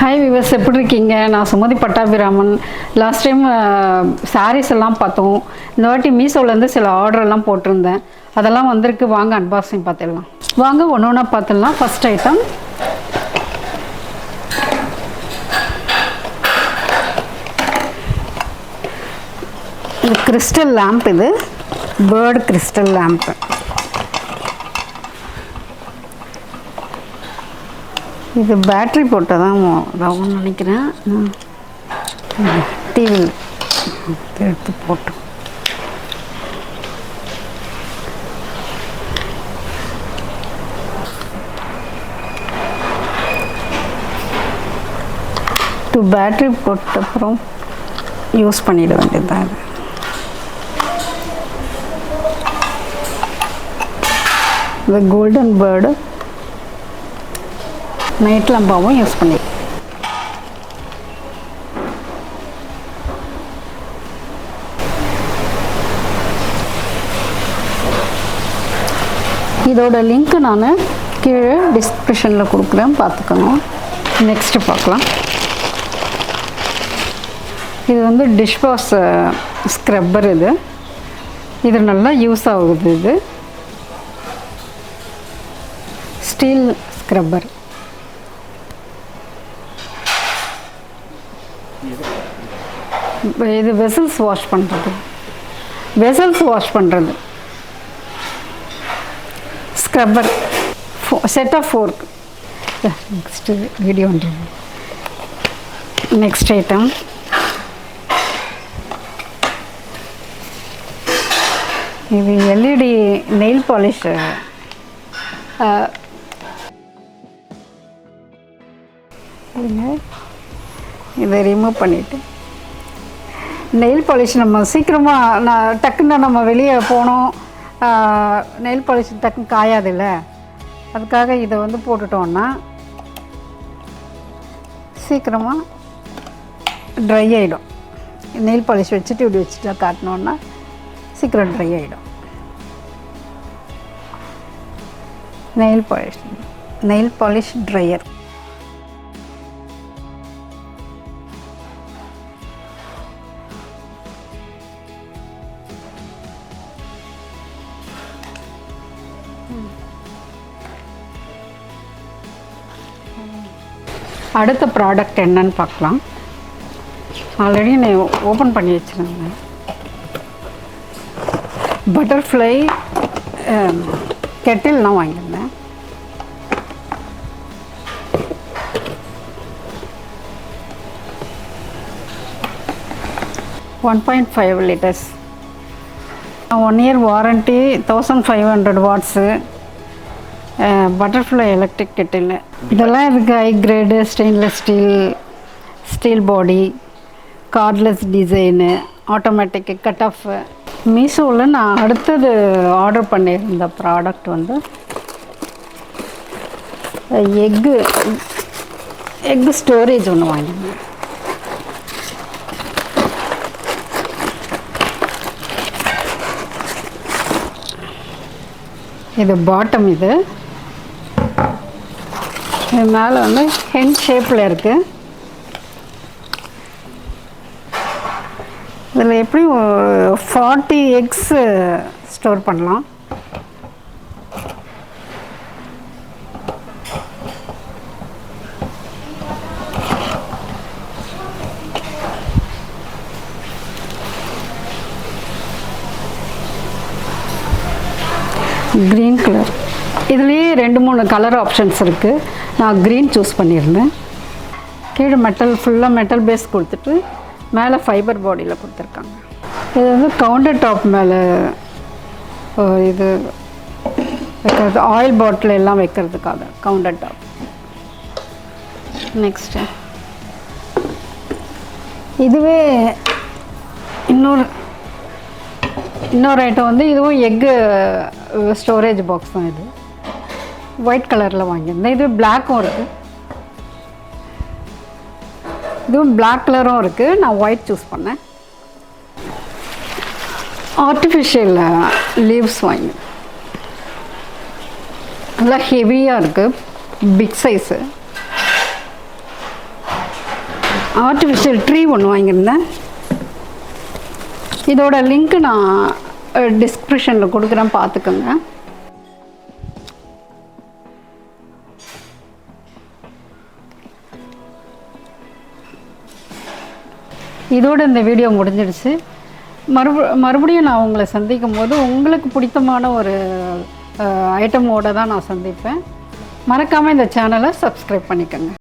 Hi viewers, எப்படி இருக்கீங்க? நான் சுமதி பட்டாபிராமன். லாஸ்ட் டைம் சாரீஸ் எல்லாம் பார்த்தோம். இந்த வாட்டி மீஷோலேருந்து சில ஆர்டர்லாம் போட்டிருந்தேன். அதெல்லாம் வந்திருக்கு. வாங்க அன்பாக்சிங் பார்த்துடலாம். வாங்க ஒன்று ஒன்றா பார்த்துடலாம். ஃபஸ்ட் ஐட்டம் இது கிறிஸ்டல் லேம்ப். இது பேர்டு கிறிஸ்டல் லேம்ப்பு. இது பேட்ரி போட்டால் தான் ஆகும்னு நினைக்கிறேன். டிவி எடுத்து போட்டோம். பேட்ரி போட்ட அப்புறம் யூஸ் பண்ணிட வேண்டியதுதான். இது கோல்டன் பேர்டு நைட் லாம்பாவும் யூஸ் பண்ணி. இதோட லிங்க் நான் கீழே டிஸ்கிரிப்ஷனில் கொடுக்குறேன், பார்த்துக்கணும். நெக்ஸ்ட்டு பார்க்கலாம். இது வந்து டிஷ் வாஷ் ஸ்க்ரப்பர். இது நல்லா யூஸ் ஆகுது. இது ஸ்டீல் ஸ்க்ரப்பர். இது வெசல்ஸ் வாஷ் பண்ணுறது scrubber. Set of 4. Next video பண்ணுறது. நெக்ஸ்ட் ஐட்டம் இது எல்இடி நெயில் பாலிஷ். இதை ரிமூவ் பண்ணிவிட்டு நெயில் பாலிஷ் நம்ம சீக்கிரமாக டக்குன்னு நம்ம வெளியே போனோம், நெயில் பாலிஷ் டக்குன்னு காயாதில்ல, அதுக்காக இதை வந்து போட்டுட்டோன்னா சீக்கிரமாக ட்ரை ஆகிடும். நெயில் பாலிஷ் வச்சுட்டு இப்படி வச்சுட்டு காட்டினோன்னா சீக்கிரம் ட்ரை ஆகிடும். Nail polish dryer. அடுத்த ப்ராடக்ட் என்னன்னு பார்க்கலாம். ஆல்ரெடி நான் ஓப்பன் பண்ணி வச்சுருந்தேன். பட்டர்ஃப்ளை கெட்டில் நான் வாங்கியிருந்தேன். $1.5 liters. 1 year warranty, 1500 watts. Butterfly electric Kettle. இதெல்லாம் இதுக்கு ஹை கிரேடு ஸ்டெயின்லெஸ் ஸ்டீல் பாடி, cordless design, automatic cut off. மீஷோவில் நான் அடுத்தது ஆர்டர் பண்ணியிருந்த ப்ராடக்ட் வந்து எக்கு ஸ்டோரேஜ் ஒன்று வாங்கினேன். இது பாட்டம். இது மேலே வந்து ஹென் ஷேப்பில் இருக்குது. இதில் எப்படி 40 eggs ஸ்டோர் பண்ணலாம். Green colour. இதுலேயே 2-3 கலர் ஆப்ஷன்ஸ் இருக்குது. நான் க்ரீன் சூஸ் பண்ணியிருந்தேன். கீழே ஃபுல்லாக மெட்டல் பேஸ் கொடுத்துட்டு மேலே ஃபைபர் பாடியில் கொடுத்துருக்காங்க. இது வந்து கவுண்டர் டாப் மேலே இது வைக்கிறது, ஆயில் பாட்டில் எல்லாம் வைக்கிறதுக்காக கவுண்டர் டாப். நெக்ஸ்ட்டு இதுவே இன்னொரு ஐட்டம் வந்து இதுவும் எக்கு ஸ்டோரேஜ் பாக்ஸ் தான். இது ஒயிட் கலரில் வாங்கியிருந்தேன். இது பிளாக்கும் இருக்குது, இதுவும் பிளாக் கலரும் இருக்குது. நான் ஒயிட் சூஸ் பண்ணேன். ஆர்டிஃபிஷியல் லீவ்ஸ் வாங்கி நல்லா ஹெவியாக இருக்குது, பிக் சைஸு. ஆர்டிஃபிஷியல் ட்ரீ ஒன்று வாங்கியிருந்தேன். இதோட லிங்க்கு நான் டிஸ்கிரிப்ஷனில் கொடுக்குறேன், பார்த்துக்கோங்க. இதோடு இந்த வீடியோ முடிஞ்சிடுச்சு. மறுபடியும் நான் உங்களை சந்திக்கும் போது உங்களுக்கு பிடித்தமான ஒரு ஐட்டமோடு தான் நான் சந்திப்பேன். மறக்காமல் இந்த சேனலை சப்ஸ்கிரைப் பண்ணிக்கோங்க.